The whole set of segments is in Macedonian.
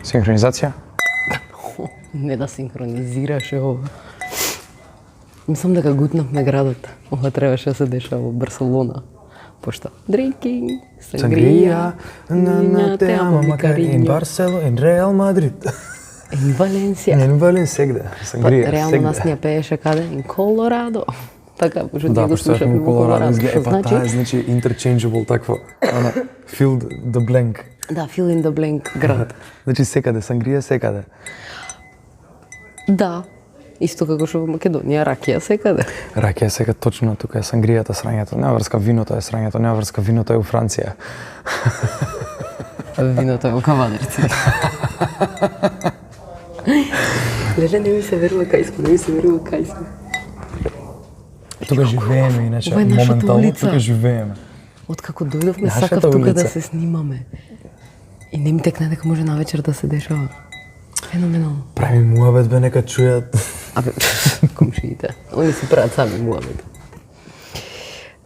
Синхронизација? Не да синхронизираш ова. Мислам дека гутнавме градот. Ова требаше да се дешава во Барселона. Пошто drinking, sangria, Те ама макар in Барсело, in Реал Мадрид. in Валенсија. In Вален сегде. Сангрија, Реално нас ни ја пееше каде? In Колорадо. Така, пошто Да, ние го пошто јас слушавме му во Колорадо. Што па таа е значи interchangeable такво. Она fill the blank. Да, fill in the blank град. Значи секаде, сангрија секаде. Да. Исто како што во Македонија, ракија секаде. Ракија сега точно тука е сангријата, срањето. Нема врска, виното е срањето, нема врска, виното е у Франција. Виното е во Кавадарци. Леле, не ми се верува кај сме, не ми се верува кај сме. Тука живееме, иначе, Ова е нашата моментално улица. тука живееме. Откако дојдовме, Нашата сакав тука улица. да се снимаме. И не ми текна дека може навечер да се дешава. Феноменално. Прави муабет бе, нека чујат. Абе, комшиите. Они си прават сами муабет.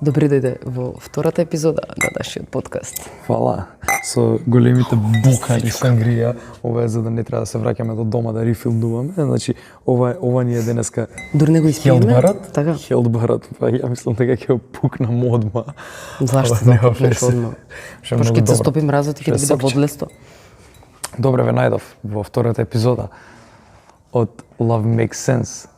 Добре дојде во втората епизода на нашиот подкаст. Фала. Со големите букари сангрија, ова е за да не треба да се враќаме до дома да рефилдуваме. Значи, ова ни е денеска Дури не го испиеме. Хелдбарат. Така. Хелдбарат, па ја мислам дека ќе го пукнам одма. Зашто Ова да нема пукнеш врска. одма? Ше Пошто многу ќе се добро. стопи мразот и ќе Ше ти биде сопче. водлесто. Добре ве најдов во втората епизода од Love Makes Sense.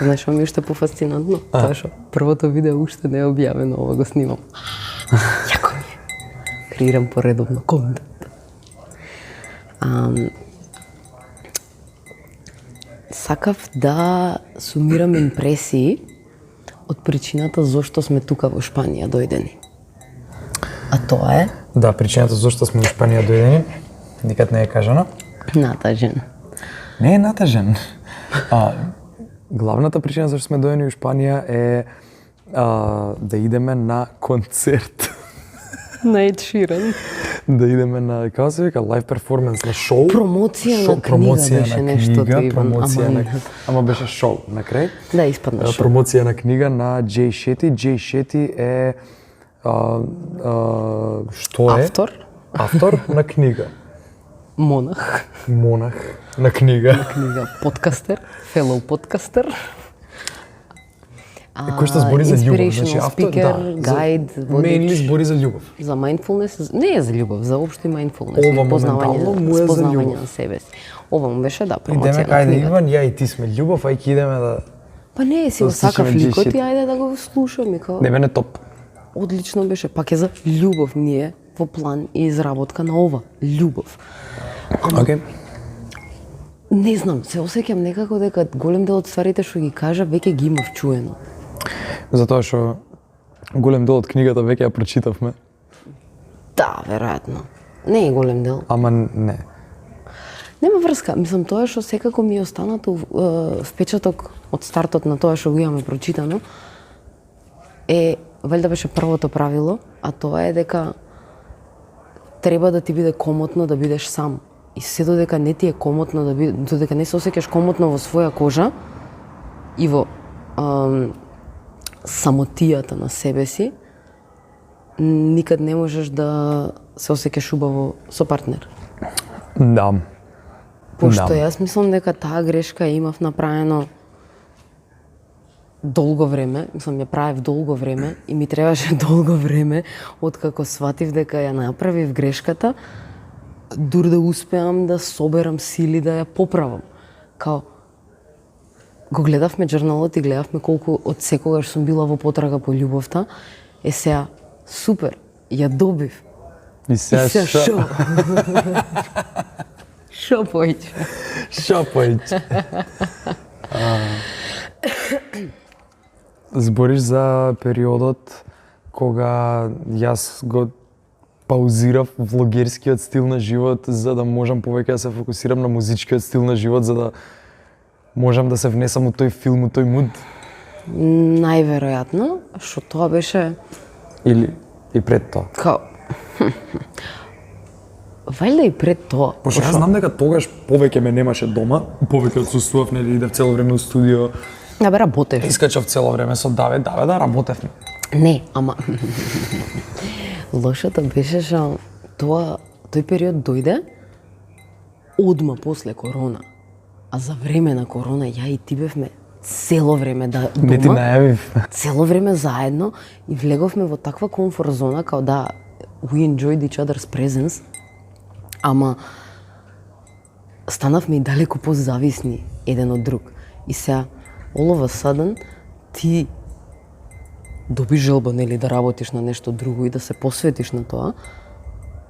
Знаеш што ми е уште пофасцинантно? Тоа што првото видео уште не е објавено, ова го снимам. Јако ми е. Креирам поредовно контент. Сакав да сумирам импресии од причината зошто сме тука во Шпанија дојдени. А тоа е Да, причината зашто сме во Шпанија дојдени, никад не е кажано. натажен. Не е натажен. Главната причина зашто сме дојдени во Шпанија е да идеме на концерт. На Ед Ширан. Да идеме на, како се вика, лайв перформанс, на шоу. Промоција на книга Промоција беше на нешто, книга, Иван, промоција ама- на... Ама беше шоу на крај. Да, испадна шо. Промоција на книга на Джей Шети. Джей Шети е што е? Автор, Автор на книга. монах, Монах на книга. книга подкастер, фелоу подкастер. Кој што збори за љубов, значи inspirational автор, speaker, гайд, Mainly водич збори за љубов. за mindfulness, не е за љубов, за општо и mindfulness, Ова познавање, моментално му е за спознавање љубов. на себе си. Ова му беше да Идеме промоција на кајде книгата. Иван, ја и ти сме љубов, ајде идеме да... Па не, си го Да слушаме сакав ликот G-shit. и ајде да го слушам и као Не бе топ. одлично беше, пак е за љубов, ние во план и изработка на ова, љубов. Океј. Не знам, се осеќам некако дека голем дел од стварите што ги кажа веќе ги имав чуено. Затоа што голем дел од книгата веќе ја прочитавме, Да, веројатно. Не е голем дел. ама не. Нема врска, мислам тоа што секако ми е останато впечаток од стартот на тоа што го имаме прочитано е валјда беше првото правило, а тоа е дека треба да ти биде комотно да бидеш сам. И се додека не ти е комотно да бидеш, додека не се осеќаш комотно во своја кожа и во самотијата на себе си, никад не можеш да се осеќаш убаво со партнер. Да. Пошто Да. јас мислам дека таа грешка ја имав направено долго време, мислам ја правев долго време и ми требаше долго време откако сватив дека ја направив грешката, дури да успеам да соберам сили да ја поправам. Као го гледавме джорналот и гледавме колку од секогаш сум била во потрага по љубовта, е сега супер, ја добив. И сега шо? Шо поиќе? Шо поиќе? Збориш за периодот кога јас го паузирав влогерскиот стил на живот за да можам повеќе да се фокусирам на музичкиот стил на живот за да можам да се внесам у тој филм, у тој муд Најверојатно, што тоа беше или и пред тоа. као вајда и пред тоа. Пошто јас знам дека тогаш повеќе ме немаше дома, повеќе отсуствував, нели идев цело време у студио, Да бе работеш. искачав цело време со Давид, да работевме. Не, ама лошото беше што тој период дојде одма после корона. А за време на корона ја и ти бевме цело време Не ти дома, најавив. цело време заедно и влеговме во таква комфорт зона као да we enjoyed each other's presence, ама станавме и далеку позависни еден од друг. И сега, all of a sudden, ти добиш желба, нели, да работиш на нешто друго и да се посветиш на тоа,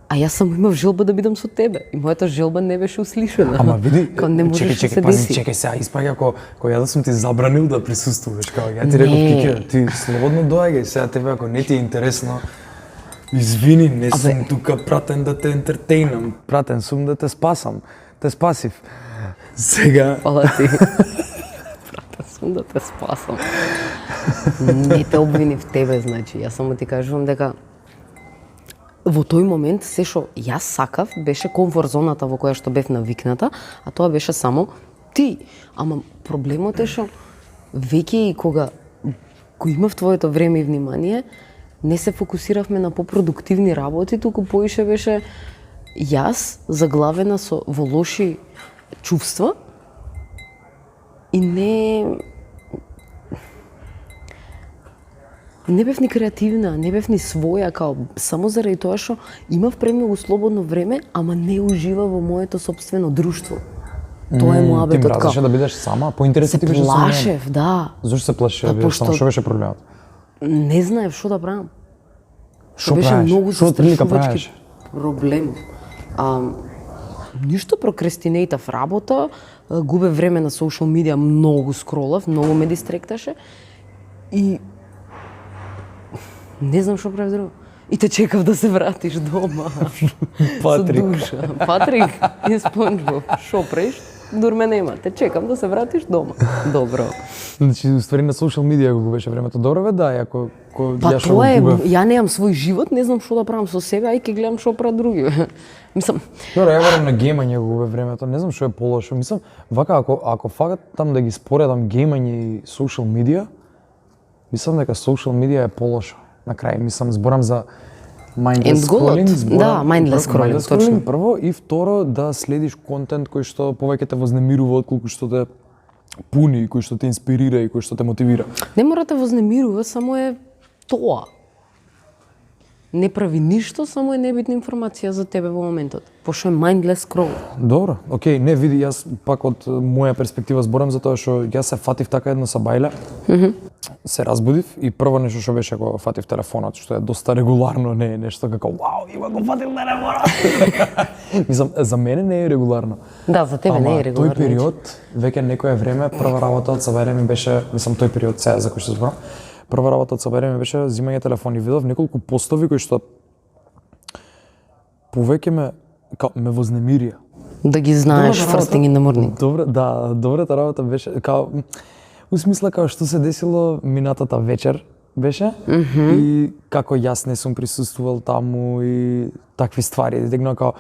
а јас само имав желба да бидам со тебе. И мојата желба не беше услишана. Ама види, Као не можеш да се пази, деси. чекај сега, испаѓа ако ја да сум ти забранил да присуствуваш, као ја ти реков Кике, ти слободно доаѓај, сега тебе ако не ти е интересно, извини, не сум тука пратен да те ентертейнам, пратен сум да те спасам, те спасив. Сега, Фала ти. Брата, сум да те спасам. Не те обвинив тебе, значи. Јас само ти кажувам дека во тој момент се што јас сакав беше комфорт зоната во која што бев навикната, а тоа беше само ти. Ама проблемот е што веќе и кога го имав твоето време и внимание, не се фокусиравме на попродуктивни работи, туку поише беше јас заглавена во лоши чувства и не бев ни креативна, не бев ни своја, као само заради тоа што имав премногу слободно време, ама не ужива во моето собствено друштво. Тоа е муабетот. ти мразеше да бидеш сама, поинтересно ти Се беше со мене. плашев, да. Зошто се плашеше? Па, Бидеш пошто- само, што беше проблемот? Не знаев што да правам. Што беше правиш? многу Што отприлика застрашувачки правиш? проблем. Ништо прокрастинейтав работа, губе време на социјал медија, многу скролав, многу ме дистректаше и не знам што правиш друго. И те чекав да се вратиш дома. Патрик. Со душа. Патрик и Спонжбоб. Шо правиш? Дурме нема. Те чекам да се вратиш дома. Добро. Значи, уствари на социјал медија го губеше времето. Добро бе, да, ако Па ја што тоа е, го губев. ја немам свој живот, не знам што да правам со себе, ај ке гледам што прават други. Мислам, Добро, ја верам на геймање го губев времето. Не знам што е полошо. Мислам, вака ако факат там да ги споредам геймање и социјал медија, мислам дека социјал медија е полошо. На крај, мислам, зборам за mindless End goal-от. scrolling, Да, mindless scrolling, mindless точно. прво и второ да следиш контент кој што повеќе те вознемирува отколку што те пуни, кој што те инспирира и кој што те мотивира. не мора те вознемирува, само е тоа. Не прави ништо, само е небитна информација за тебе во моментот. Пошто е mindless scroll. Добро, окей, не види, јас пак од моја перспектива зборам за тоа што јас се фатив така едно сабајле, се разбудив и прво нешто што беше кога фатив телефонот, што е доста регуларно, не е нешто како вау, има го фатил телефонот. Мислам, за мене не е регуларно. Да, за тебе не е регуларно. Тој период, веќе некое време, прва работа од сабајле ми беше, мислам тој период сега за кој што зборам, прва работа од сабајле ми беше зимање телефон и видов неколку постови кои што повеќе ме вознемирија. Да ги знаеш Добрата first thing in the morning. Добрата работа беше као усмисла као што се десило минатата вечер беше и како јас не сум присуствувал таму и такви ствари, дегна као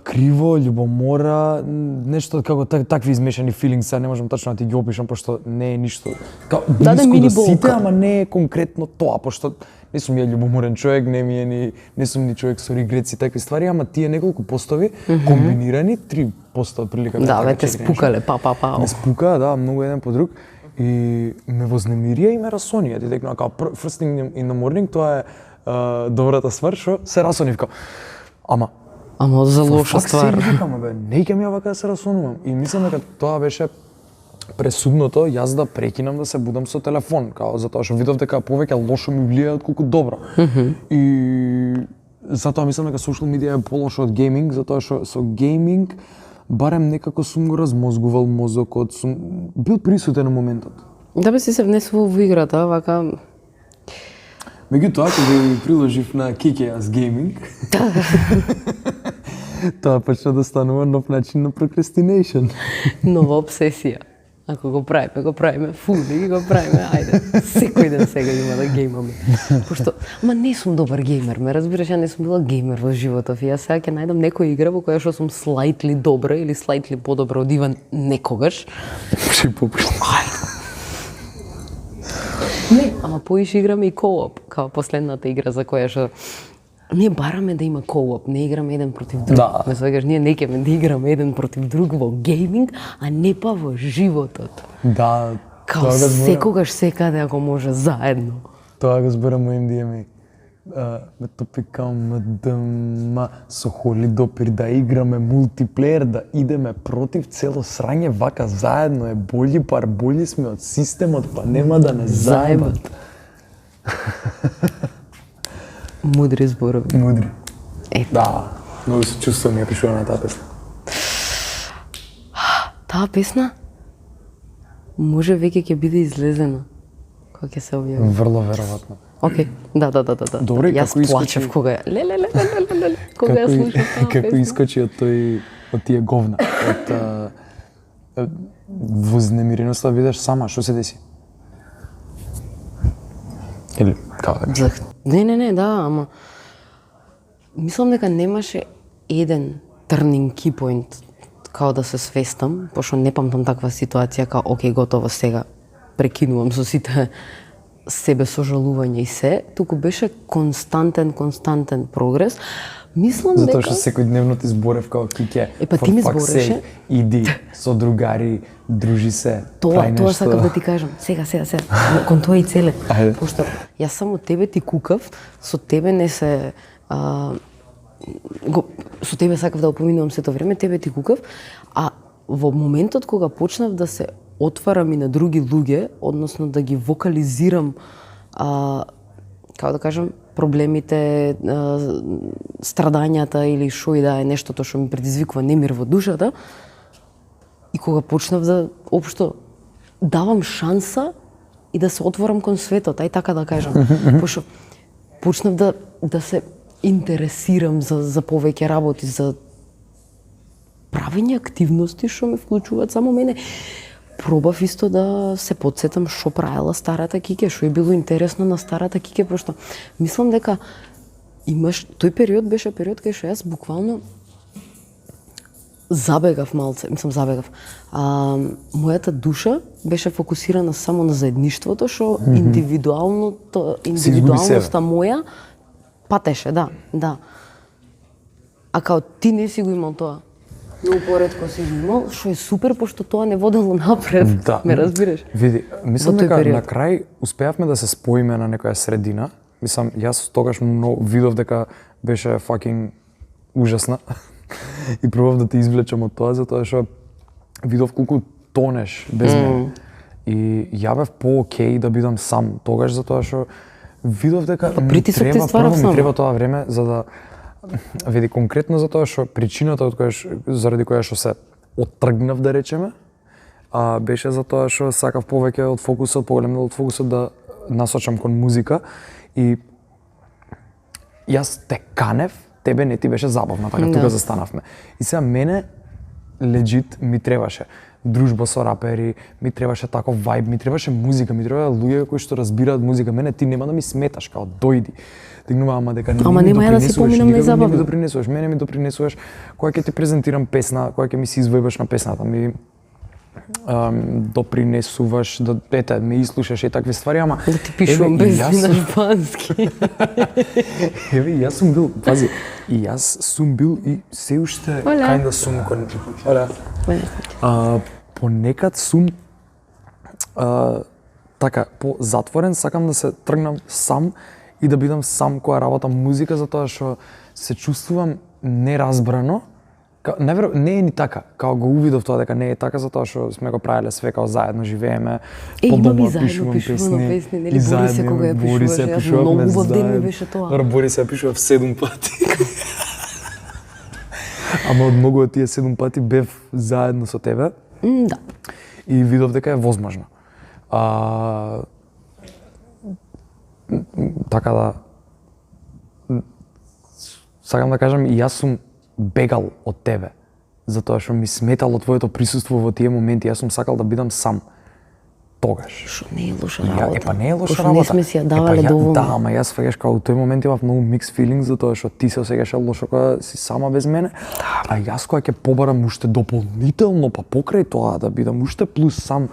криво, љубомора, нешто како такви измешани филингс, не можам тачно да ти ги опишам пошто не е ништо као блиско мини до сите, болка. ама не е конкретно тоа, пошто не сум ја љубоморен човек, не сум ни човек со регрет и такви ствари, ама тие неколку постови комбинирани, 3 поста отприлика. Да, така, ве те 4 нешто. спукале, па. Ме спука, да, многу еден по друг и ме вознемирија и ме расонија. Ти текна као first thing in the morning, тоа е добрата ствар што се расонив као. Ама За лоша фак ствар. Се викам, бе, не ќе ми ја вака да се расонувам. И мислам дека тоа беше пресудното јас да прекинам да се будам со телефон, као затоа што видов дека повеќе лошо ми влијае отколку добро. И затоа мислам дека социјал медија е полошо од гейминг, затоа што со гейминг барем некако сум го размозгувал мозокот, сум бил присутен на моментот. Да би си се внесувал во играта, вака... Меѓутоа, кога ги приложив на Kick-Ass Gaming, тоа почна да станува нов начин на procrastination. Нова обсесија. Ако го правиме, фули го правиме, ајде. Секој ден сега има да геймаме. Пошто, ама не сум добар геймер, ме разбираш, ја не сум била геймер во животов и јас сега ќе најдам некоја игра во која што сум слајтли добра или слајтли подобра од Иван некогаш. Не, ама поиш играме и кооп, као последната игра за која што Ние бараме да има co-op, не играме еден против друг. Да. Ме свегаш, ние не ќеме да играме еден против друг во гейминг, а не па во животот. Да, Као тоа го зборам. секогаш секаде ако може заедно. Тоа го зборам у MDMA. Ме топи као МДМ со Холи допир да играме мултиплеер, да идеме против цело срање вака заедно е болји пар болји сме од системот, па нема да не заебат. Мудри зборови. Мудри. Е. Да, многу се чувствувам ја пишувам на таа песна. Таа песна може веќе ќе биде излезена кога ќе се објави. Врло веројатно. Океј, да. Добре, Јас како искочи- плачев кога ја леле кога ја слушав таа Како песна. искочи од тие говна, од вознемиреноста да бидеш сама, што се деси? Или како да кажам? Не, да, ама мислам дека немаше еден turning key point као да се свестам, пошто не памтам таква ситуација као окей, готово сега прекинувам со сите себе сожалување и се, туку беше константен прогрес. Мислам Затоа дека што секојдневно ти зборев како Кике. Па ти ми збореше. Иди со другари, дружи се. Тоа прави нешто. сакам да ти кажам. Сега. Кон тоа и целе. Ајде. Пошто јас само тебе ти кукав, со тебе не се со тебе сакав да опоминувам сето време, тебе ти кукав, а во моментот кога почнав да се отварам и на други луѓе, односно да ги вокализирам како да кажам, проблемите, страдањата или шо и да е нештото што ми предизвикува немир во душата, и кога почнав да општо давам шанса и да се отворам кон светот, ај така да кажам. Пошто почнав да се интересирам за повеќе работи, за правење активности што ме вклучуваат само мене. Пробав исто да се потсетам што правела старата Кике, што е било интересно на старата Кике, пошто мислам дека тој период беше период кај што јас буквално забегав. Мојата душа беше фокусирана само на заедништвото, што индивидуалноста моја патеше, да. А као ти не си го имал тоа. Многу поретко си го имал, што е супер, пошто тоа не водело напред. Да. Ме разбираш? Види, мислам Во тој дека период. на крај успеавме да се споиме на некоја средина. Мислам, јас тогаш видов дека беше fucking ужасна. И пробав да те извлечам од тоа, затоа што видов колку тонеш без мене. И ја бев по-окей да бидам сам тогаш, затоа што видов дека притисок ти стварав ми само. треба тоа време за да види конкретно затоа што причината заради која што се оттргнав да речеме, беше затоа што сакав повеќе од фокусот, поголем дел од фокусот да насочам кон музика и јас те канев, тебе не ти беше забавно, така тука застанавме. И сега мене легит ми требаше дружба со рапери, ми требаше таков вајб, ми требаше музика, ми требаше луѓе кои што разбираат музика. Мене ти нема да ми сметаш, као дојди. Дигнува, ама дека Ама нема ја да си поминам најзабавно. Не ми допринесуваш, мене ми допринесуваш кога ќе ти презентирам песна, кога ќе ми си извојбаш на песната, ми допринесуваш, да ме изслушаш и такви ствари, ама Да ти пишувам без на шпански. Еве, јас сум бил, пази, и јас сум бил и се уште kinda сум кон... Понекад сум така, по-затворен, сакам да се тргнам сам и да бидам сам кога работам музика, затоа што се чувствувам неразбрано. Не е ни така, као го увидов тоа дека не е така, затоа што сме го правеле све као заедно живееме, по дома пишувам песни, нели Борисе кога ја пишуваш, јас многу убав ден ми беше тоа. Борисе ја пишував 7 пати. Ама од многу од тие 7 пати бев заедно со тебе. Да. И видов дека е возможно. Така да сакам да кажам, и јас сум бегал од тебе, затоа што ми сметало твоето присуство во тие моменти, јас сум сакал да бидам сам тогаш. Што не е лоша работа. Епа не е лоша Пошто работа. не сме си ја давале доволно. Да, ама јас сваќаш као тој момент имав многу mixed feelings затоа што ти се осеќаше лошо кога си сама без мене, а јас кога ќе побарам уште дополнително па покрај тоа да бидам уште плюс сам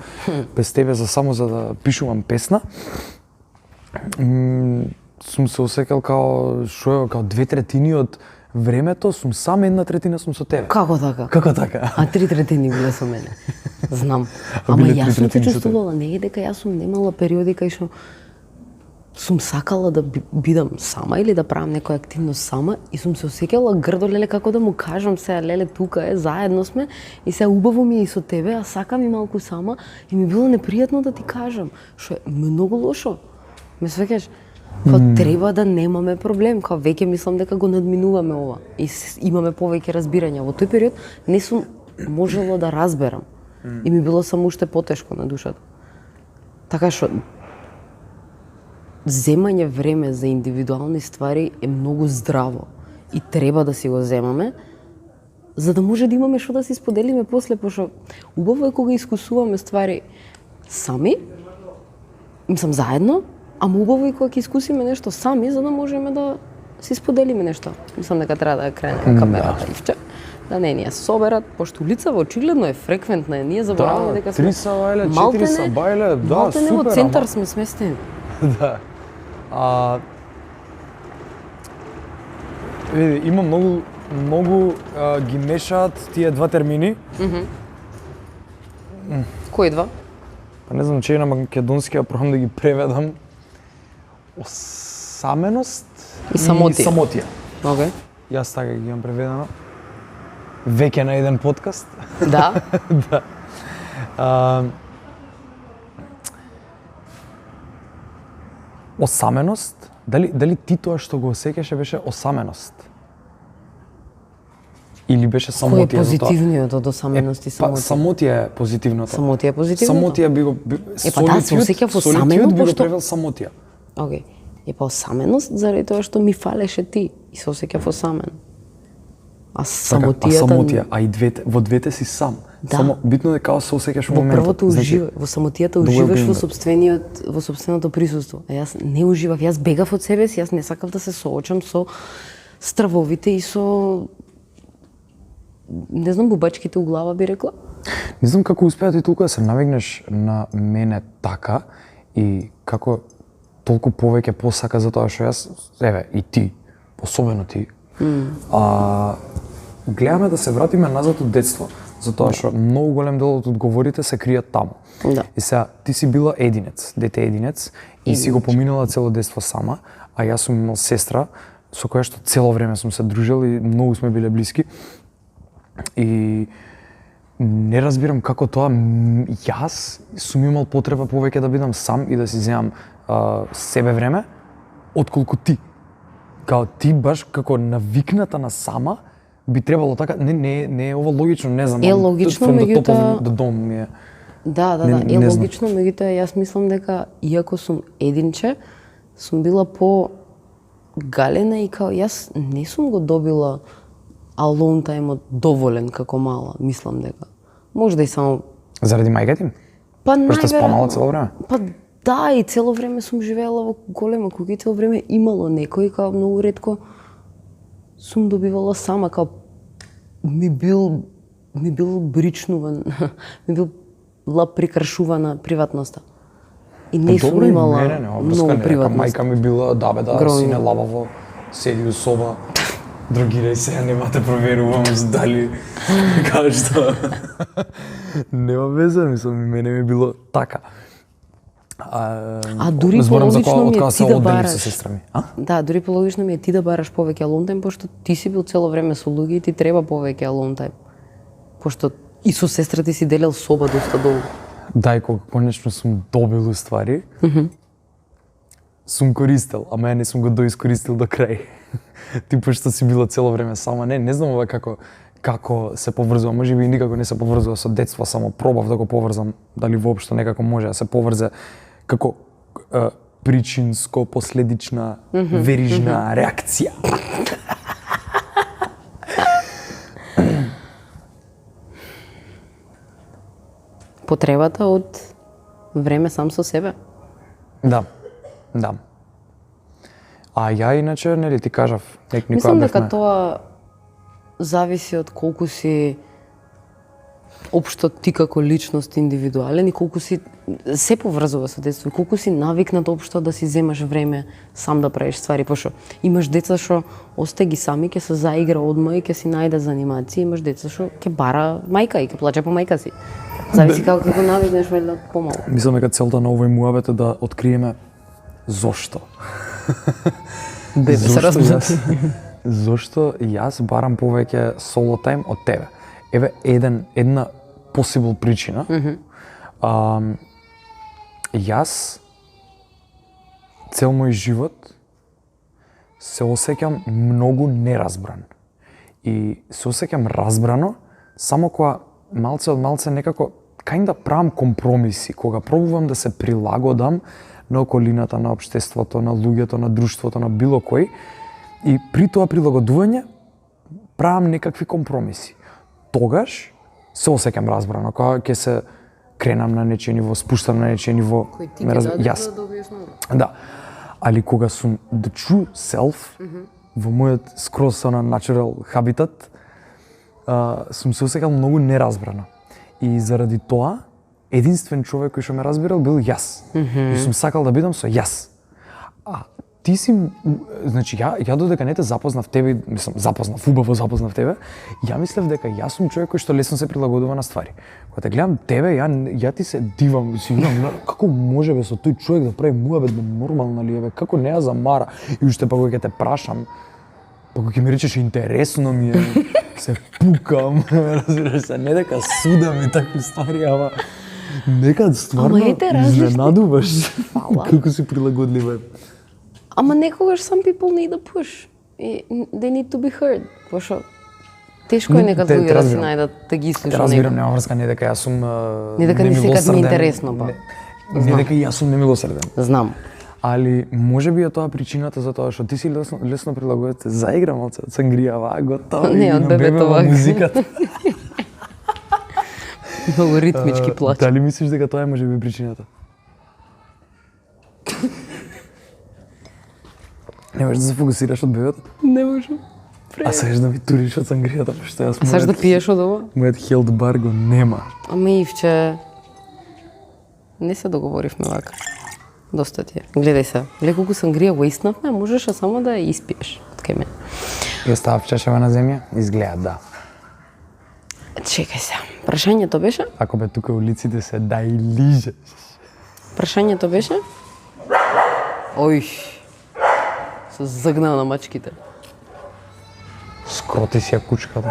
без тебе само за да пишувам песна, сум се осекал као шо е, као 2/3 од времето сум сам, 1/3 сум со тебе. Како така? Како така? А 3/3 биле со мене. Знам. А Ама биле јас сум 3/3 се со тебе? чувствувала, не е дека јас сум немала периоди кај што сум сакала да бидам сама или да правам некоја активност сама и сум се осеќала грдо, леле, како да му кажам сега, леле, тука е, заедно сме и сега убаво ми е и со тебе, а сакам и малку сама и ми било непријатно да ти кажам, што е многу лошо. Ме свеќаш? Као треба да немаме проблем, као веќе мислам дека го надминуваме ова и имаме повеќе разбирање. Во тој период не сум можела да разберам и ми било само уште потешко на душата. Така што земање време за индивидуални ствари е многу здраво и треба да си го земаме, за да може да имаме што да си споделиме после, пошто убаво е кога искусуваме ствари сами, мислам заедно, ама убаво и кога ќе искусиме нешто сами, за да можеме да си споделиме нешто. Мислам дека треба да крене камерата Ивче, да не ни ја соберат, пошто улицава очигледно е фреквентна, ние забораваме дека сме 3 са бајле, 4 са бајле, да, малтене супер. во центар сме сместени. Да. Види, има многу ги мешаат тие два термини. Кои два? Па не знам че на македонски, а пробам да ги преведам. Осаменост И самотија. самотија. Океј. Јас така ги имам преведено. Веќе на еден подкаст. Да. Да. Осаменост, дали ти тоа што го осеќаше беше осаменост? Или беше Кој е самотија? за тоа? позитивниот од осаменост и Па самотија? самотија е позитивното. Самотија е позитивното? Самотија би го па да, се осеќав осамено, солитјуд би го пошто- превел самотија. Океј. Е па осаменост заради тоа што ми фалеше ти и се осеќав осамен. А самотијата... самотија, а и двете, во двете си сам. Да. Само битно е како се осеќаш во Во моментот. првото уживаш, во самотијата добро уживаш пример. во сопственото присуство. А јас не уживав, јас бегав од себе си, јас не сакав да се соочам со стравовите и со не знам, бубачките у глава би рекла. Не знам како успеа ти толку да се навигнеш на мене така и како толку повеќе посака за тоа што јас, еве, и ти, особено ти. Гледаме да се вратиме назад од детство, затоа што многу голем дел од одговорите се кријат таму. Да. И сега, ти си била единец, дете единец, и си го поминала цело детство сама, а јас сум имал сестра со која што цело време сум се дружел и многу сме биле блиски. И не разбирам како тоа јас сум имал потреба повеќе да бидам сам и да си земам себе време, отколку ти. Као ти баш како навикната на сама, би требало така, не е ова логично, не знам. Е логично, from the top меѓутоа- of the dome ми е. Да, Не знам. логично, меѓутоа јас мислам дека иако сум единче, сум била по галена и као јас не сум го добила alone time доволен како мала, мислам дека. Можда и само Заради мајка ти? па Пошто најверојатно- спомнала цело време? Па да, и цело време сум живеела во голема куќа и цело време имало некој, као многу ретко сум добивала сама, као ми бил бричнуван, ми била прикршувана приватноста. И не сум Добро, имала не, ова врска многу не, дека приватност. мајка ми била, да бе, да, Гројно. сине лабаво, седи у соба, другирај се, нема те проверувам за дали, кажа што. Нема везе, мислам, и мене ми било така. А дури зборам за пологично кога, ми е откога ти се да одделив бараш. со сестра ми. А? Да, дури пологично ми е ти да бараш повеќе alone time, пошто ти си бил цело време со луѓе и ти треба повеќе alone time. Пошто и со сестра ти си делел соба доста долго. Да, и кога конечно сум добил уствари, сум користел, ама ја не сум го доискористил до крај. Ти пошто си била цело време сама, не знам ова како се поврзува, можеби и никако не се поврзува со детство, само пробав да го поврзам, дали воопшто некако може да се поврзе како причинско последична верижна реакција. Потребата од време сам со себе. Да, да. А ја иначе, нели ти кажав, никоја Мислам дека бевме. тоа зависи од колку си општо ти како личност индивидуален и колку си се поврзува со детство, и колку си навикнат општо да си земаш време сам да правиш ствари, пошто имаш деца што осте ги сами, ќе се заигра одма и ќе си најде занимација, имаш деца што ќе бара мајка и ќе плаче по мајка си. Зависи како ќе го навикнеш велда помалку. Мислам дека целта на овој муабет е да откриеме зошто. Бебе се разбрати. Зошто јас барам повеќе соло тајм од тебе? Еве една possible причина. Јас цел мој живот се осеќам многу неразбран. И се осеќам разбрано само кога малце од малце некако кај да правам компромиси, кога пробувам да се прилагодам на околината, на општеството, на луѓето, на друштвото, на било кој, и при тоа прилагодување правам некакви компромиси. Тогаш се осеќам разбрано, кога ќе се кренам на нечие ниво, спуштам на нечие ниво. Кој ти ќе даде да добиеш ново. Да. Али кога сум the true self, во мојот скроз на natural habitat, сум се осеќал многу неразбрано. И заради тоа, единствен човек кој што ме разбирал бил јас. И сум сакал да бидам со јас. А ти си, значи ја додека не те запознав тебе, мислам убаво запознав тебе, ја мислев дека јас сум човек кој што лесно се прилагодува на ствари. Кога те гледам тебе, ја ти се дивам, си видам како може бе со тој човек да прави муабет, бе нормална ли е, бе, како не ја замара. И уште па кога ќе те прашам, па кога ќе ми речеш интересно ми е, се пукам, разбираш се, не дека судам и такви ствари, ама некад стварно изненадуваш како си прилагодлива. Ама некогаш some people need a push. They need to be heard. Пошто тешко е некад луѓе да си најдат да ги слушаат. Разбирам, нема врска, не дека јас сум не дека ни секад ми е интересно, па. Не дека јас сум немилосреден. Знам. Али можеби е тоа причината за тоа што ти си лесно прилагоден, заигра малце од сангрија, готово. Не, од бебето вака. Музиката. Многу ритмички плач. Дали мислиш дека тоа е можеби причината? Не можеш да се фокусираш од бебето? Не можам. А сакаш да ми туриш од сангријата, пошто јас сакаш да пиеш од ова? Мојот хелд бар го нема. Ама Ивче, не се договоривме вака. Доста ти е. Гледај се, лекоку сангрија го иснавме, можеш само да ја испиеш од кај мене. Ја ставав чашава на земја, изгледа да. Чекај се, прашањето беше? Ако бе тука улиците се да и лижеш. Прашањето беше? Ој, се загнаа на мачките. Скроти си ја кучката.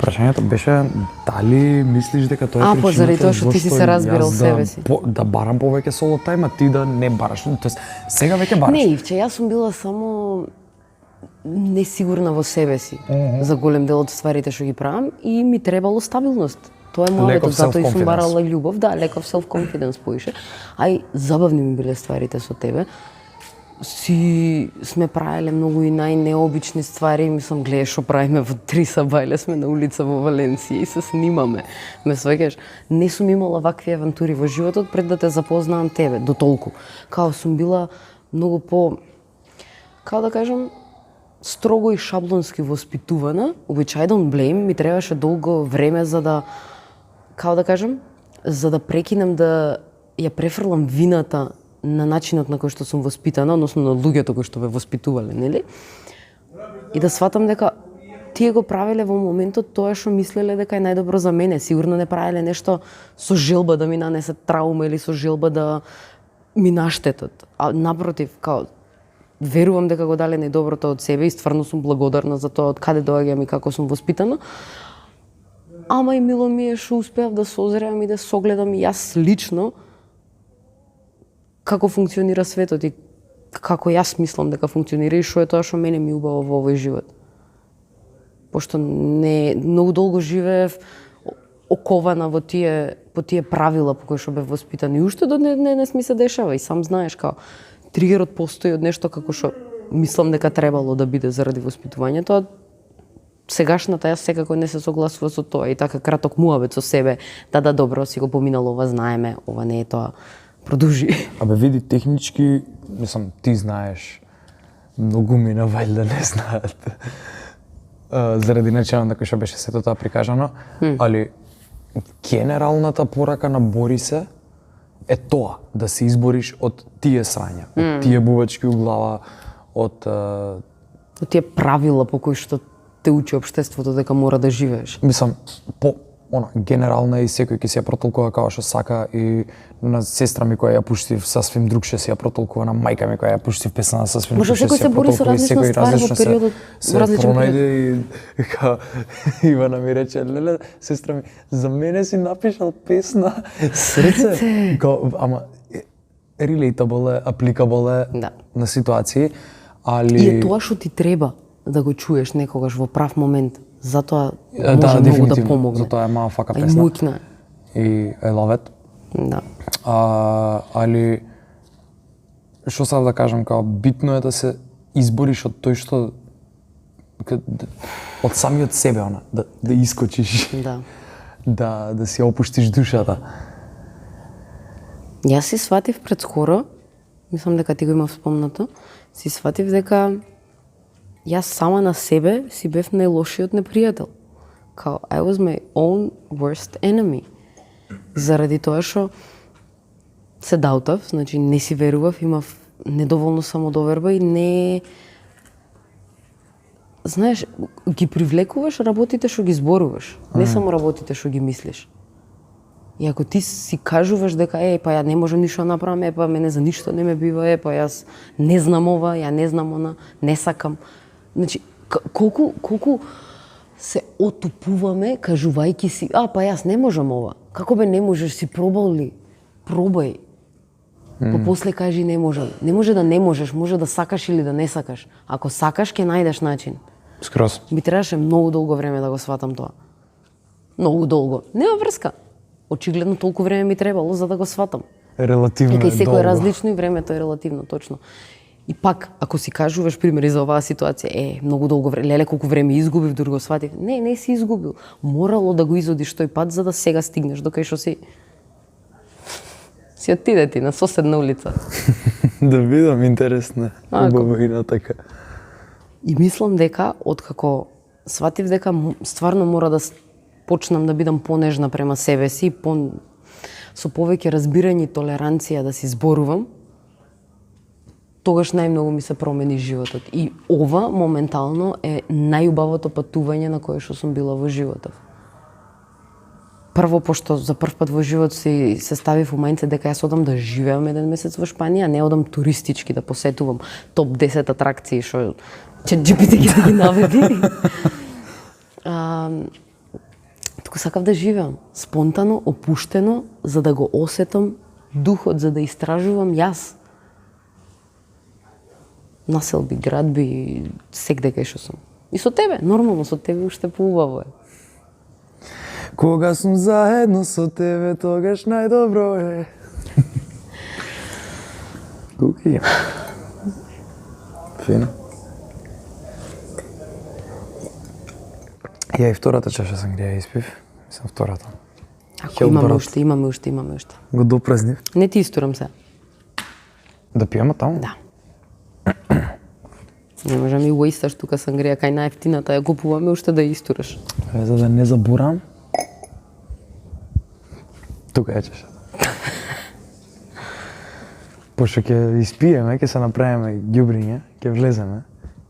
Прашањето беше дали мислиш дека тоа е причината заради тоа што ти си се разбирал себе си. Да барам повеќе соло тајм, а ти да не бараш. Тоест, сега веќе бараш. Не, Ивче, јас сум била само несигурна во себе си за голем дел од стварите што ги правам и ми требало стабилност. Тоа е мојот, затоа и сум барала љубов, да, леков self-confidence поише. Ај, забавни ми биле стварите со тебе. Сме правеле многу и најнеобични ствари, мислам, гледај што правиме во 3 сабајле, сме на улица во Валенција и се снимаме. Ме сваќаш, не сум имала вакви авантури во животот пред да те запознаам тебе, до толку. Као сум била многу по, као да кажам, строго и шаблонски воспитувана, which I don't blame, ми требаше долго време за да, као да кажам, за да прекинам да ја префрлам вината на начинот на кој што сум воспитана, односно на луѓето кои што ве воспитувале, нели? И да сватам дека тие го правеле во моментот тоа што мислеле дека е најдобро за мене. Сигурно не правеле нешто со желба да ми нанесат траума или со желба да ми наштетат. А напротив, као верувам дека го дале најдоброто од себе и стварно сум благодарна за тоа од каде доаѓам и како сум воспитана. Ама и мило ми е што успеав да созреам и да согледам и јас лично како функционира светот и како јас мислам дека функционира и што е тоа што мене ми убаво во овој живот. Пошто не многу долго живеев окована по тие правила по кои што бев воспитан и уште до денес ми се дешава и сам знаеш као тригерот постои од нешто како што мислам дека требало да биде заради воспитувањето. Сегашната јас секако не се согласува со тоа и така краток муабет со себе, да добро си го поминало, ова знаеме, ова не е тоа. Продолжи. Абе види технички, мислам ти знаеш, многу мина вајда не знаат. Заради начинот на кој што беше сето тоа прикажано, али генералната порака на Борисе е тоа, да се избориш од тие срања, од тие бубачки у глава, од Од тие правила по кои што те учи општеството дека мора да живееш. мислам генерална и секој ќе си ја протолкува како што сака и на сестра ми која ја пуштив сасвим друг ќе си ја протолкува, на мајка ми која ја пуштив песна сасвим друг Може, ќе секој си се ја бори со протолкува и различна секој ствар во различно периодот, се во различен пронајде и дека Ивана ми рече, леле, сестра ми, за мене си напишал песна Срце. Ама relatable, applicable Да. на ситуации, али И е тоа што ти треба да го чуеш некогаш во прав момент. Затоа може да, многу да дефинитивно. помогне. Затоа е маа фака А и песна. мујкна. И I love it. Да. Али што сакам да кажам, као битно е да се избориш од тој што од самиот себе, да искочиш, Да. да си опуштиш душата. Јас си сватив пред скоро, мислам дека ти го имав спомнато, си сватив дека јас сама на себе си бев најлошиот непријател. Као, I was my own worst enemy. Заради тоа што се даутав, значи не си верував, имав недоволно самодоверба и не... Знаеш, ги привлекуваш работите што ги зборуваш, не само работите што ги мислиш. И ако ти си кажуваш дека па ја не можам ништо да направам, па мене за ништо не ме бива, па јас не знам ова, ја не знам она, не сакам. Значи, колку се отупуваме кажувајќи си, па јас не можам ова. Како бе не можеш, си пробал ли? Пробај. Па после кажи не можам. Не може да не можеш, може да сакаш или да не сакаш. Ако сакаш, ќе најдеш начин. Скроз. Ми требаше многу долго време да го сватам тоа. Многу долго. Нема врска. Очигледно толку време ми требало за да го сватам. Релативно Дека и е секој долго. е различно и времето е релативно, точно. И пак, ако си кажуваш примери за оваа ситуација, многу долго време, леле колку време изгубив дури го сватив. Не си изгубил. Морало да го изодиш тој пат за да сега стигнеш до кај што си. Си отиде ти на соседна улица. Да видам, интересно. Убаво и на така. И мислам дека откако сватив дека стварно мора да почнам да бидам понежна према себе си, со повеќе разбирање и толеранција да си зборувам, тогаш најмногу ми се промени животот. И ова моментално е најубавото патување на кое што сум била во животот. Прво, пошто за прв пат во живот се ставив у мајнце дека јас одам да живеам еден месец во Шпанија, не одам туристички да посетувам топ 10 атракции што ChatGPT ќе ги наведи. Туку сакав да живеам спонтано, опуштено, за да го осетам духот, за да истражувам јас. Населби, градби, секде кај што сум. И со тебе, нормално, со тебе уште поубаво е. Кога сум заедно со тебе, тогаш најдобро е. Куки. Фино. Ја и втората чаша сангрија испив. Мислам втората. Ако имаме уште. Го допразнив. Не ти истурам се. Да пиеме таму? Да. Не можам и уесташ тука сангрија кај најефтината, ја купуваме уште да ја истураш. За да не заборам. Тука е чашата. Пошто ќе испиеме, ќе се направиме ѓубриње, ќе влеземе.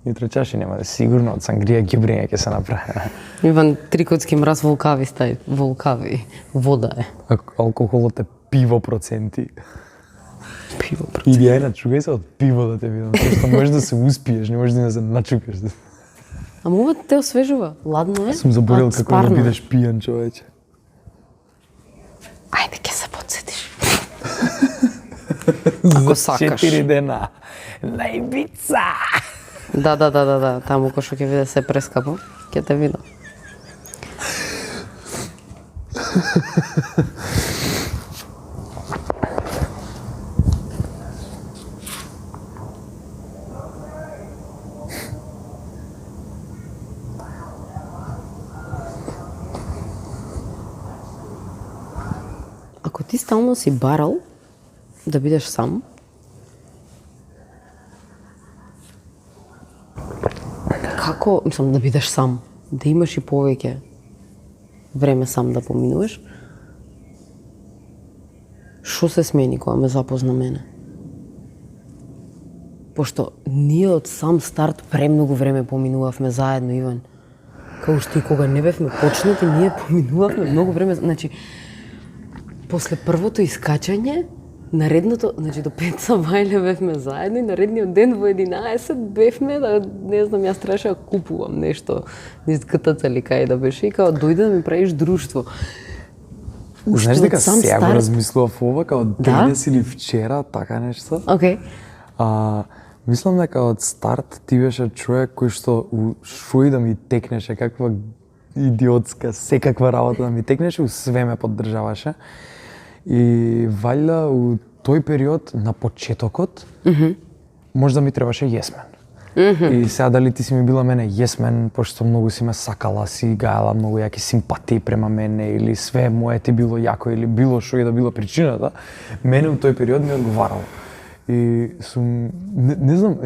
И утре чаши нема, сигурно од сангрија ѓубриње ќе се направиме. Иван Трикотски мраз волкави стај, волкави, вода е. Алкохолот е пиво проценти. Пиво проценти. Или ај начугај се од пиво да те видам, што можеш да се успиеш, не можеш да се начукаш. Ама ова те освежува, ладно е. Сум заборил како да спарно е. бидеш пијан, човече. Ајде, ќе се подсетиш. Ако сакаш. 4 дена. Најбица! Да, таму кој што ќе биде се прескапо, ќе те видам. Ако ти стално си барал да бидеш сам, како, мислам, да бидеш сам, да имаш и повеќе време сам да поминуваш. Што се смени кога ме запозна мене? Пошто ние од сам старт премногу време поминувавме заедно, Иван. Као што и кога не бевме почнати, ние поминувавме многу време. Значи, после првото искачање, наредното, значи до 5 сабајле бевме заедно и наредниот ден во 11 бевме, да, не знам, јас требаше да купувам нешто низ КТЦ или кај да беше и као дојде да ми правиш друштво. Знаеш дека сам сега го старт- размислував ова, као денес или вчера, така нешто. Океј. Мислам дека од старт ти беше човек кој што шо и да ми текнеше, каква идиотска, секаква работа да ми текнеше, у све ме поддржаваше. И валјда у тој период на почетокот, можда ми требаше јесмен. И сега дали ти си ми била мене јесмен, пошто многу си ме сакала, си гајала многу јаки симпатии према мене, или све мое ти било јако, или било што и да било причината, мене у тој период ми одговарало. И сум, не знам,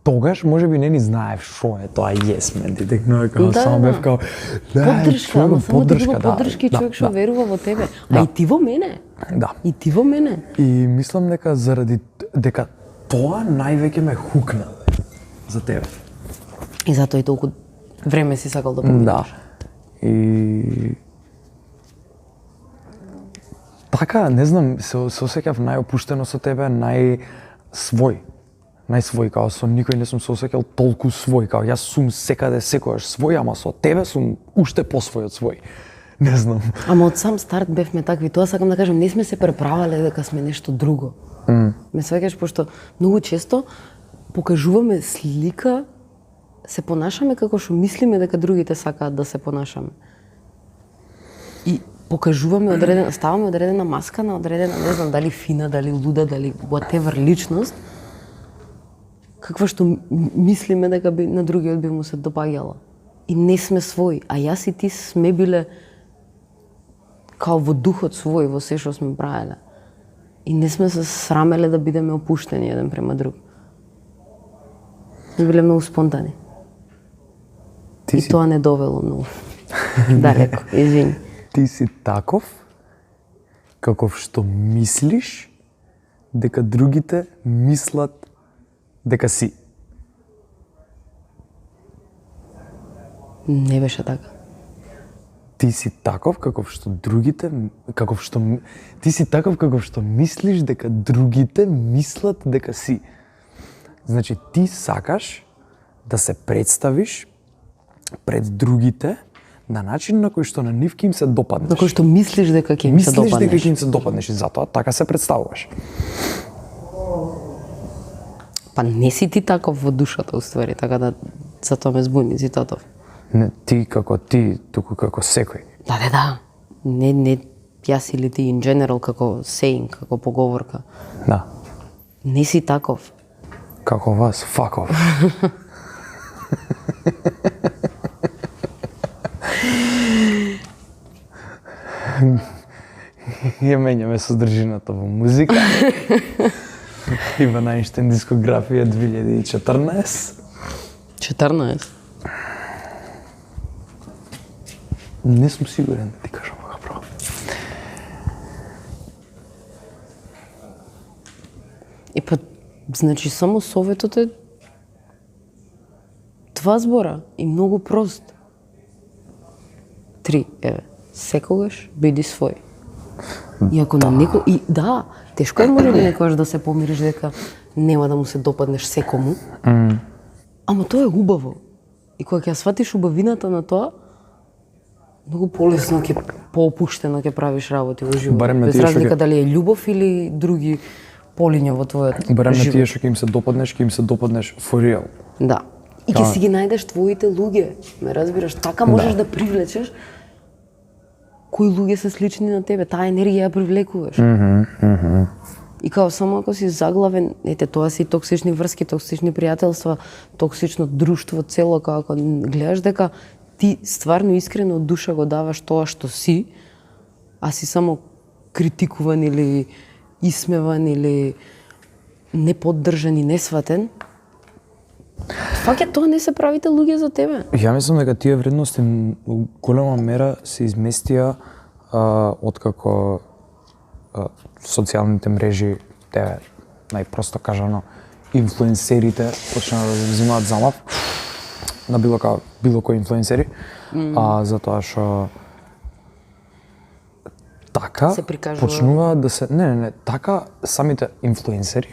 тогаш можеби не ни знаев што е тоа јесмен, ти текнува како само бев као Поддршка, ама само ти било да, поддршка и човек што да. верува во тебе. Да. А и ти во мене. Да. И ти во мене. И мислам дека заради дека тоа највеќе ме хукна за тебе. И затоа и толку време си сакал да Да. поминуваш. И така, не знам, се осеќав најопуштено со тебе, најсвој, као со никој не сум се осеќал толку свој, као јас сум секаде секогаш свој, ама со тебе сум уште посвој од свој. Не знам. Ама од сам старт бевме такви, тоа сакам да кажам, не сме се преправале дека сме нешто друго. Ме сваќаш, пошто многу често покажуваме слика, се понашаме како што мислиме дека другите сакаат да се понашаме. И покажуваме одредена, ставаме одредена маска на одредена, не знам, дали фина, дали луда, дали whatever личност, каква што мислиме дека би на другиот би му се допаѓала. И не сме свој, а јас и ти сме биле као во духот свој, во се што сме правеле. И не сме се срамеле да бидеме опуштени еден према друг. Не биле многу спонтани. Ти И си, тоа не довело многу далеко, извини. ти си таков каков што мислиш дека другите мислат дека си. Не беше така. Ти си таков каков што другите, ти си таков каков што мислиш дека другите мислат дека си. Значи ти сакаш да се представиш пред другите на начин на кој што на нив ќе им се допаднеш. На кој што мислиш дека ќе им се Мислиш дека допаднеш. ќе им се допаднеш и затоа така се представуваш. Па не си ти таков во душата, уствари, така да затоа ме збуни цитатов. Не ти како ти, туку како секој. Да. Не јас или ти in general како saying, како поговорка. Да. Не си таков. Како вас, факов. Ја менјаме содржината во музика. Иван Ајнштеин дискографија 2014. 14. Не сум сигурен да ти кажам кога право. И па, значи само советот е два збора и многу прост. 3, еве, секогаш биди свој. И ако на некој, и да, тешко е може би некојаш да се помириш дека нема да му се допаднеш секому. Ама тоа е убаво. И кога ќе ја сватиш убавината на тоа, многу полесно ќе поопуштено ќе правиш работи во животот. Барем на Без тие што разлика ќе- дали е љубов или други полиња во твојот Барем на живот. тие што ќе им се допаднеш, ќе им се допаднеш for real. Да. И ќе си ги најдеш твоите луѓе. Ме разбираш, така можеш да привлечеш кои луѓе се слични на тебе, таа енергија ја привлекуваш. И као само ако си заглавен, ете тоа си токсични врски, токсични пријателства, токсично друштво цело, као ако гледаш дека ти стварно искрено од душа го даваш тоа што си, а си само критикуван или исмеван или неподдржан и несватен, фаќа тоа не се правите луѓе за тебе. Ја мислам дека тие вредности у голема мера се изместија откако социјалните мрежи, те најпросто кажано, инфлуенсерите почнаа да взимаат замав на било кој инфлуенсери, затоа што така се прикажува почнуваат да се не, така самите инфлуенсери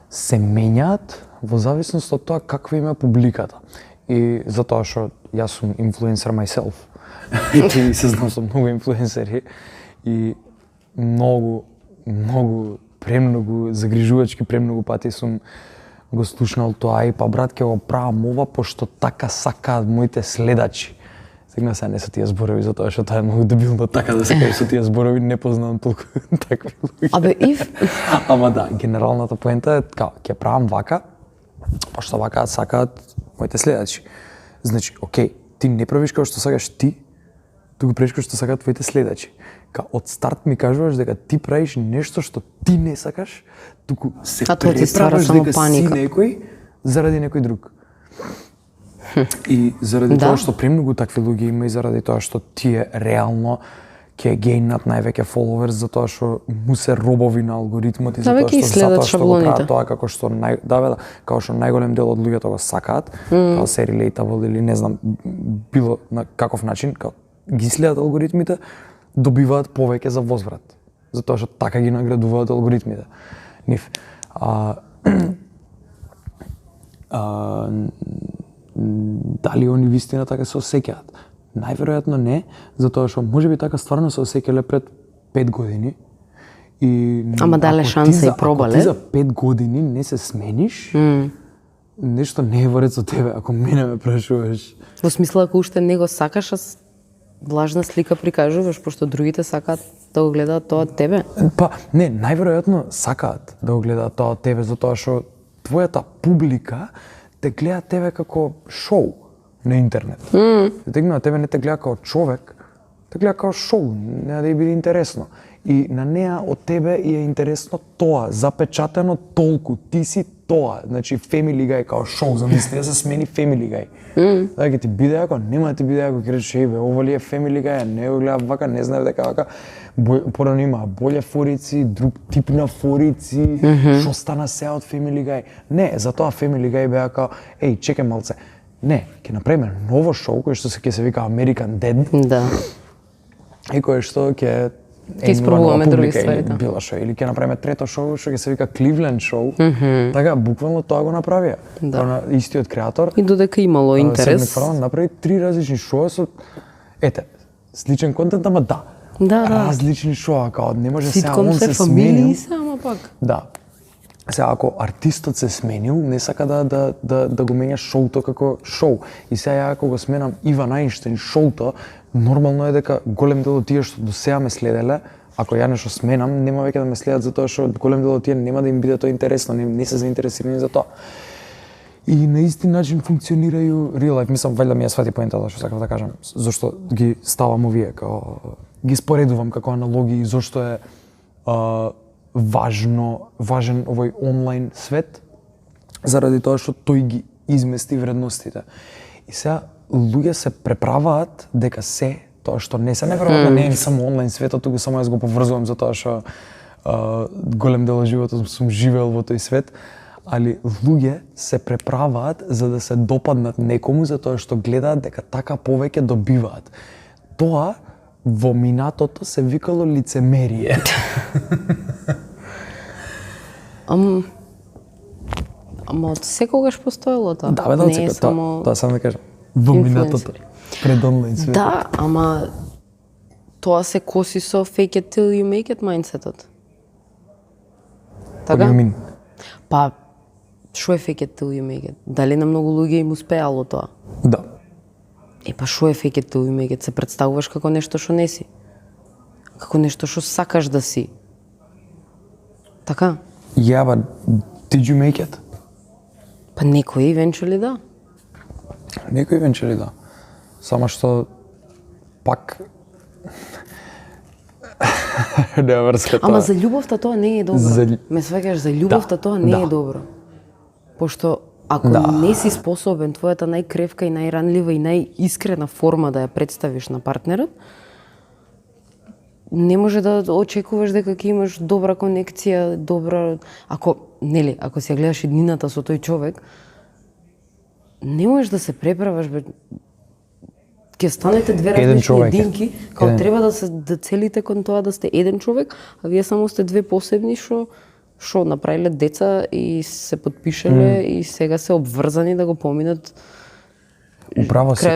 се менјаат во зависност од тоа каква им е публиката. И затоа што јас сум инфлуенсер myself. И се знам со многу инфлуенсери и многу премногу загрижувачки премногу пати сум го слушнал тоа и па брат ќе го правам ова пошто така сакаат моите следачи. Сега се не со тие зборови затоа што тоа е многу дебилно така да се каже со тие зборови, не познавам толку такви луѓе. Абе Ив, Ама да, генералната поента е така, ќе правам вака пошто вака сакаат моите следачи. Значи, окей, ти не правиш како што сакаш ти, туку правиш како што сакаат твоите следачи. Од старт ми кажуваш дека ти правиш нешто што ти не сакаш, туку се А тоа ти ствара преправаш само дека паника. си некој заради некој друг. И заради Да. тоа што премногу такви луѓе има и заради тоа што тие реално ќе гејнат највеќе followers затоа што му се робови на алгоритмот и Да, затоа веќе и што следат затоа што го шаблоните. прават тоа како што како што најголем дел од луѓето го сакаат, како се relatable или не знам било на каков начин, како ги следат алгоритмите, добиваат повеќе за возврат. Затоа што така ги наградуваат алгоритмите. Нив. Дали они вистина така се осеќаат? Најверојатно не, затоа што можеби така стварно се осеќале пред 5 години. И Ама дале ако ти шанса за- и пробале? Ако ти за 5 години не се смениш, нешто не е во ред со тебе, ако мене ме прашуваш. во смисла ако уште не го сакаш, а влажна слика прикажуваш, пошто другите сакаат да го гледаат тоа од тебе. Па, не, најверојатно сакаат да го гледаат тоа од тебе, затоа што твојата публика те гледа тебе како шоу на интернет. Тегна тебе не те гледа како човек, те гледа како шоу, не да ја биде интересно. И на неа од тебе е интересно тоа, запечатено толку, ти си тоа. Значи Family Guy као шоу, замисли да се смени Family Guy. Да ќе ти биде ако нема да ти биде ако ќе речеш еј бе, ова ли е Family Guy, а не го гледам вака, не знаев дека вака. Порано има боле форици, друг тип на форици, што стана сега од Family Guy. Не, затоа Family Guy беа као, еј, чекај малце. Не, ќе направиме ново шоу кој што ќе се вика American Dad Да. и кое што ќе испробуваме други ствари, да. Било што, или ќе направиме трето шоу што ќе се вика Cleveland Show. Така, буквално тоа го направија. Да. На истиот креатор. И додека имало Сет интерес. Макфарлан направи 3 различни шоуа со сличен контент, ама да. Да. Различни шоуа, као не може сега Ситком он се се фамилии сменил. се, ама пак. Да. Сега, ако артистот се сменил, не сака да го менја шоуто како шоу. И сега ја ако го сменам Иван Ајнштейн шоуто, нормално е дека голем дел од тие што до сега ме следеле, ако ја нешто сменам, нема веќе да ме следат затоа што голем дел од тие нема да им биде тоа интересно, не се заинтересирани за тоа. И на исти начин функционирају real life. Мислам, вајда ми ја свати поентата што сакав да кажам. Зошто ги ставам овие, као ги споредувам како аналогии, зошто е важен овој онлайн свет, заради тоа што тој ги измести вредностите. И сега луѓе се преправаат дека се тоа што не се неверојатно не е само онлайн светот, туку само јас го поврзувам затоа што голем дел од животот сум живеел во тој свет, али луѓе се преправаат за да се допаднат некому затоа што гледаат дека така повеќе добиваат. Тоа во минатото се викало лицемерие. Ама од секогаш постоело тоа. Да, бе, да, не е тоа, само тоа сам да кажам. Во минатото, пред онлайн светот. Да, ама тоа се коси со fake it till you make it mindsetот. What do you mean? Па, шо е fake it till you make it? Дали на многу луѓе им успеало тоа? Да. Па шо е fake it till you make it? Се представуваш како нешто што не си. Како нешто што сакаш да си. Така? Yeah, but did you make it? Па некој eventually да. Некој венчери да. Само што пак не врска тоа. Ама за љубовта тоа не е добро. За- Ме сваќаш, за љубовта Да, тоа не да. е добро. Пошто Ако Да. не си способен твојата најкревка и најранлива и најискрена форма да ја представиш на партнерот, не може да очекуваш дека ќе имаш добра конекција, ако си ја гледаш иднината со тој човек, не можеш да се преправаш, бе. Ќе станете две Еден различни човек е. единки, као треба да целите кон тоа да сте еден човек, а вие само сте две посебни што направиле деца и се подпишале и сега се обврзани да го поминат Управо си.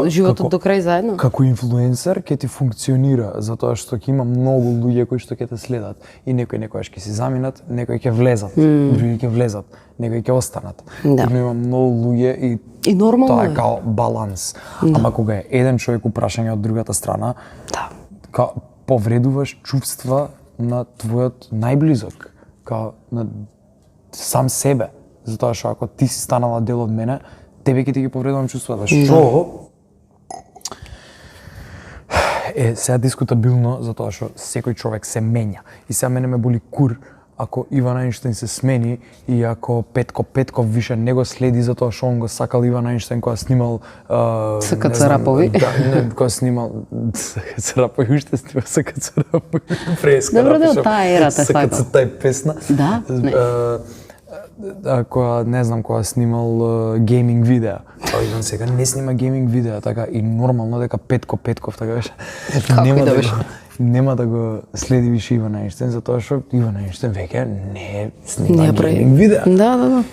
животот до крај заедно. Како инфлуенсер ќе ти функционира, затоа што ќе има многу луѓе кои што ќе те следат и некојаш ќе си заминат, некои ќе влезат, други ќе влезат, некои ќе останат. Да. Има многу луѓе И нормално тоа е. е као баланс. Ама кога е еден човек упрашање од другата страна, као повредуваш чувства на твојот најблизок, као на сам себе, затоа што ако ти си станала дел од мене, тебе ќе ти ги повредувам чувствата. Што е сега дискутабилно, затоа што секој човек се менја. И сега мене ме боли кур ако Иван Ајнштајн се смени и ако Петко Петков више не го следи затоа што он го сакал Иван Ајнштајн кога снимал СК Царапови. Да, не, кога снимал СК Царапови, уште снима СК Царапови. Фреска. Добро, да, таа ерата свајба. СК тај песна. Да, не. Кога не знам кога снимал гейминг видеа. Тоа Иван сега не снима гейминг видеа, така и нормално дека Петко Петков така беше. Нема да го следи више Иван Ајнштајн затоа што Иван Ајнштајн веќе не снима гейминг видеа. Да.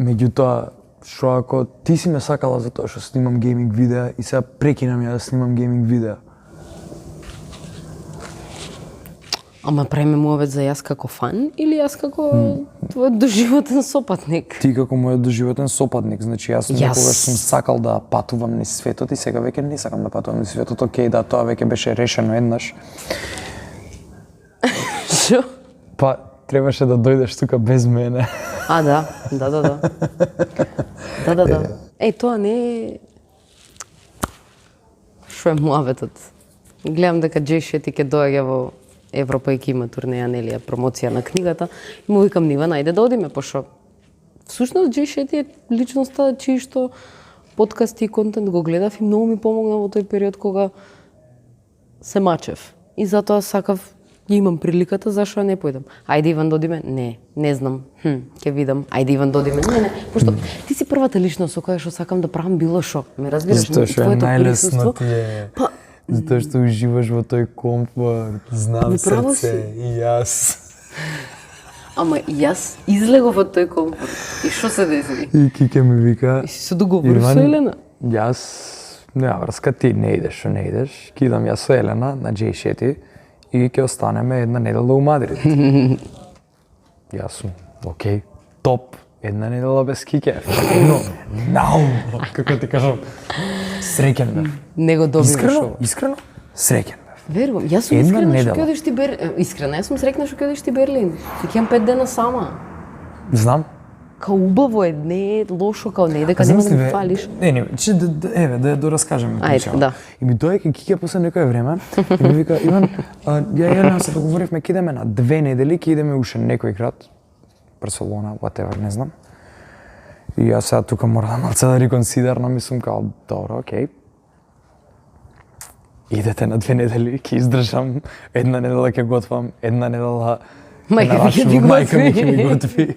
Меѓутоа, што ако ти си ме сакала затоа што снимам гейминг видеа и сега прекинам ја да снимам гейминг видеа. Ама правиме муавет за јас како фан или јас како твој доживотен сопатник? Ти како мојот доживотен сопатник, значи јас некогаш сум сакал да патувам низ светот и сега веќе не сакам да патувам низ светот. Океј, да, тоа веќе беше решено еднаш. Шо? Па требаше да дојдеш тука без мене. А, да. Еј, тоа не е... Шо е муаветот? Гледам дека Джей Шети ќе доаѓа во Европа и ќе има турнеја, нели, промоција на книгата. И му викам, Нива, најде да одиме, пошто всушност Джей Шети е личноста чии што подкасти и контент го гледав и многу ми помогна во тој период кога се мачев. И затоа сакав, имам приликата, зашо не појдам. Ајде Иван да одиме? Не знам. Ќе видам. Ајде Иван да одиме? Не. Пошто ти си првата личност со која што сакам да правам било што. Ме разбираш? Зашто што е најлесно ти е. Па, Затоа што уживаш во тој комфорт, знам Право срце и јас. Ама јас излегов од тој комфорт. И што се деси? И Кике ми вика, И си се договорив со Елена. Јас, нема врска, ти не идеш, не идеш, ќе идам јас со Елена на Джей Шети и ќе останеме една недела у Мадрид. Јас сум, окей, топ, една недела без Кике. Како ти кажам, среќен бев. Не го добиваш. Искрено, среќен бев. Верувам, јас сум Една искрена што недела. ќе одиш ти Искрена, јас сум среќна што ќе одиш ти Берлин. Ќе имам 5 дена сама. Знам. Као убаво е, не е лошо, као не е дека нема да ми фалиш. Не, че да дораскажеме Ајде, да. И ми доаѓа Кике после некое време и ми вика, Иван, ја Елена се договоривме ќе идеме на 2 недели, ќе идеме уште некој град, Барселона, whatever, не знам. И јас сега тука мора да малце да реконсидернам, мислам као, добро, окей. Идете на 2 недели, ќе издржам, една недела ќе готвам, една недела Мајка ми ќе ти мајка ми ќе ми готви. готви.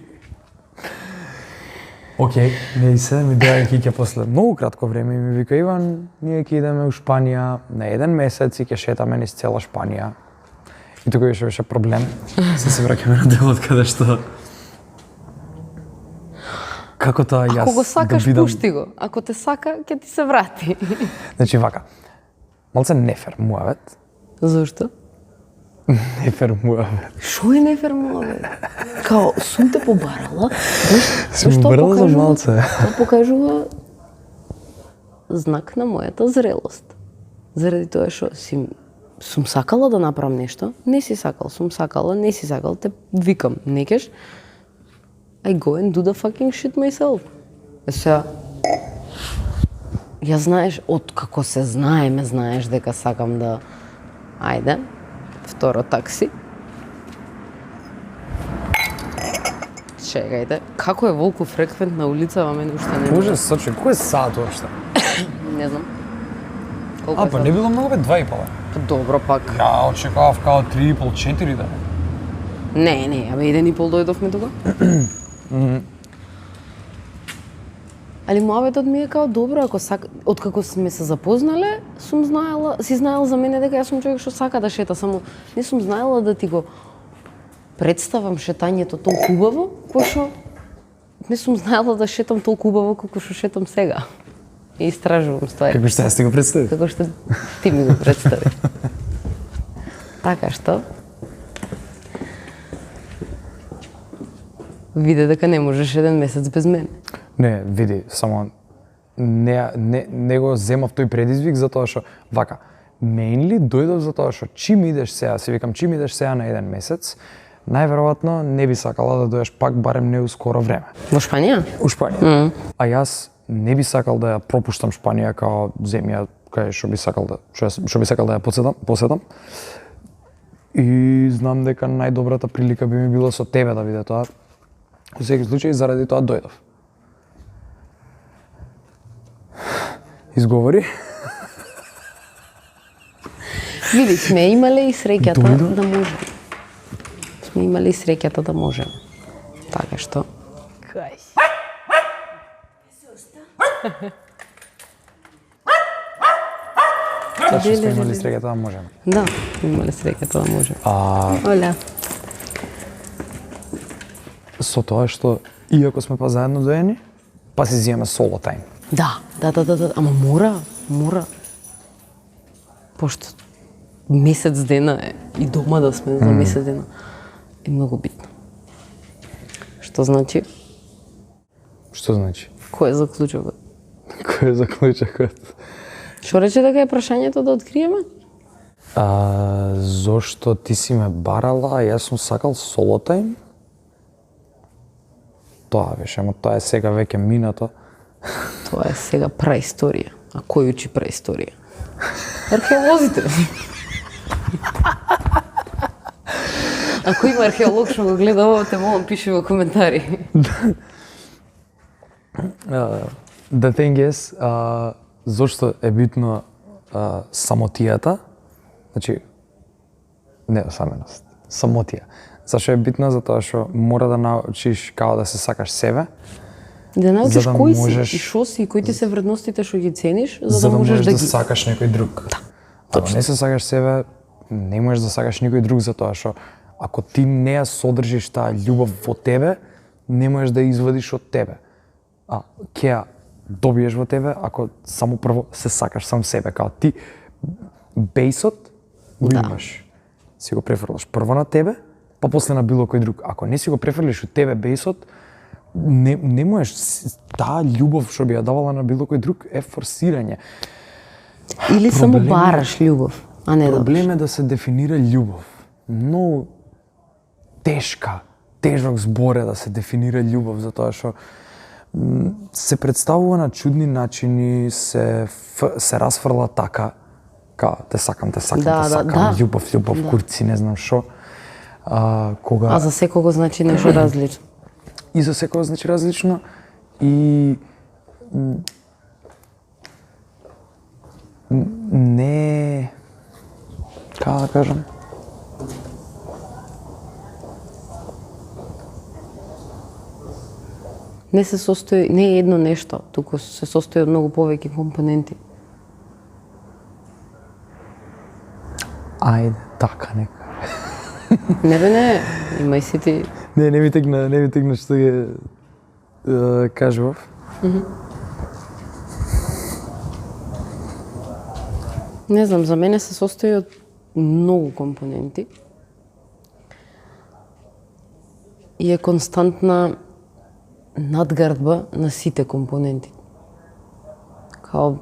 Океј, не се, ми доаѓа Кике после многу кратко време и ми вика, Иван, ние ќе идеме у Шпанија на 1 месец и ќе шетаме низ цела Шпанија. И тука беше проблем. Се враќаме на делот каде што како тоа јас Ако го сакаш, да бидам... пушти го. Ако те сака, ќе ти се врати. Значи вака, малце нефер муавет. Зошто? Нефер муавет. Шо е нефермала, бе? Као, сум те побарала, Сум брзо за малце. Тоа покажува знак на мојата зрелост. Заради тоа што сум сакала да направам нешто, не си сакал, сум сакала, не си сакал, те викам, некеш, I go and do the fucking shit myself. Сега, ја знаеш, од како се знаеме, знаеш дека сакам да... Ајде, второ такси. Чекајте, како е волку фреквентна улица, во мене уште не Боже, сочи, кој е саат уопште? Не знам. Колку А, е па сад? не било многу бе 2,5. Па добро пак. Ја очекував као 3,5, 4 да. Не, абе 1,5 дојдовме тука. Али муабетот ми е као добро, ако откако сме се запознале, си знаела за мене дека јас сум човек што сака да шета, само не сум знаела да ти го представам шетањето толку убаво, пошто не сум знаела да шетам толку убаво колку што шетам сега. И истражувам ствари. Како што јас ти го представив? Како што ти ми го представи. Така што виде дека не можеш еден месец без мене. Не, види, само не го земав тој предизвик затоа што вака, mainly дојдов затоа што чим идеш сега, си викам чим идеш сега на еден месец, најверојатно не би сакала да дојдеш пак барем не у скоро време. Во Шпанија? У Шпанија. А јас не би сакал да ја пропуштам Шпанија као земја кај што би сакал да ја посетам. И знам дека најдобрата прилика би ми било со тебе да биде тоа. Во секој случај заради тоа дојдов. Изговори. Види, сме имале и среќата да можеме. Сме имале и среќата да можеме. Така што... Кај си? Тоа што сме имали среќата да можеме. Да, имале среќата да можеме. Оля. Со тоа што иако сме па заедно доени, па си земаме соло тајм. Да, ама мора. Пошто месец дена е и дома да сме за месец дена е многу битно. Што значи? Што значи? Кој е заклучокот? Кој е заклучокот? Што рече дека е прашањето да откриеме? Зошто ти си ме барала, а јас сум сакал соло тајм? Тоа беше, ама тоа е сега веќе минато. Тоа е сега праисторија. А кој учи праисторија? Археолозите. Ако има археолог што го гледа ово, те молам пиши во коментари. The thing is, зошто е битно самотијата, значи, не осаменост, самотија. Зашто е битно? Затоа што мора да научиш како да се сакаш себе, Да научиш да кој можеш- си и шо си и кои ти се вредностите што ги цениш, за да можеш да ги... сакаш некој друг. Ако не се сакаш себе, не можеш да сакаш никој друг затоа што ако ти не ја содржиш таа љубов во тебе, не можеш да ја извадиш од тебе. А ќе ја добиеш во тебе ако само прво се сакаш сам себе, као ти бейсот го Да. имаш. Си го префрлаш прво на тебе, па после на било кој друг. Ако не си го префрлиш од тебе бейсот, не можеш, таа љубов што би ја давала на било кој друг е форсирање. Или само Проблем е- бараш љубов, а не Проблем е да се дефинира љубов. Многу тежок збор е да се дефинира љубов, затоа што се представува на чудни начини, се расфрла така, као те сакам, Да, љубов, курци, не знам што. Кога А за секого значи нешто различно. и за секој значи различно и не, како да кажам, Не е едно нешто, туку се состои од многу повеќе компоненти. ајде, така нека. Не, има и си ти... Не ми тегна што ги кажував. Не знам, за мене се состои од многу компоненти. И е константна надградба на сите компоненти. Као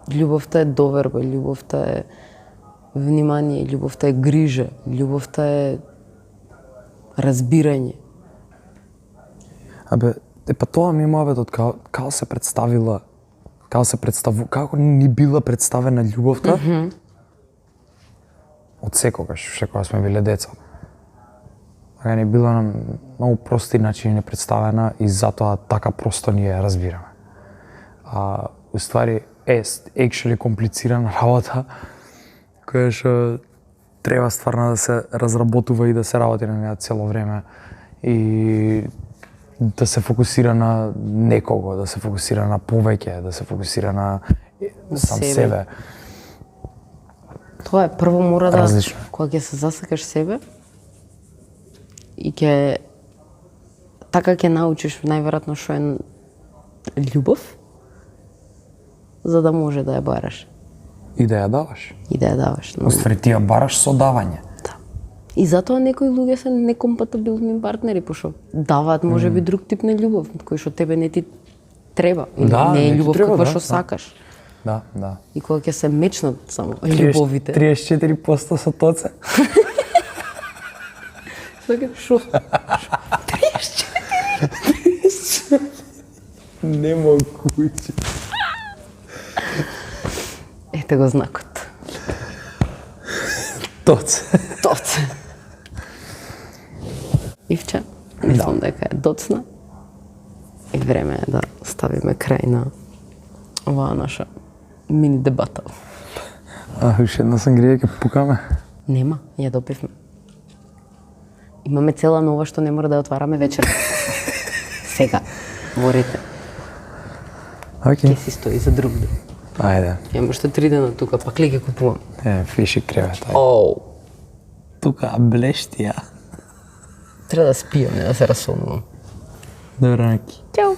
љубовта е доверба, љубовта е внимание, љубовта е грижа, љубовта е разбирање. Абе, па тоа ми е муабетот, како се представила, како ни била представена љубовта од секогаш, кога сме биле деца. Така ни била на многу прости начини представена и затоа така просто ни ја разбираме. А уствари actually комплицирана работа која што треба стварно да се разработува и да се работи на неа цело време и да се фокусира на некого, да се фокусира на повеќе, да се фокусира на сам себе. Тоа е прво мора да Различно. кога ќе се засакаш себе и ќе така ќе научиш најверојатно што е љубов, за да може да ја бараш И да ја даваш. и да ја даваш. Но, Уствари ти ја бараш со давање. да. И затоа некои луѓе се некомпатибилни партнери, пошто даваат можеби друг тип на љубов, кој што тебе не ти треба, или Да, не не е ти љубов треба, каква да, што да. сакаш. Да, да. И кога ќе се мечнат само љубовите. 34% со тоце. Сакаш шо? 34. Немогуќе. Ете го знакот. Тоце. Доцна. Ивче, мислам дека е доцна. И време е да ставиме крај на оваа наша мини дебата. Уште една сангрија ќе пукаме. Нема, ја допивме. Имаме цела нова што не мора да ја отвараме вечер. Сега, ворите, Океј. ќе си стои за друг ден. Ајде. Имам уште 3 дена тука, пак ли ќе купувам? Фиши кревет. ајде. Оу, Тука блештија. треба да спијам, не да се расолнувам. Добра ноќ. Ćao!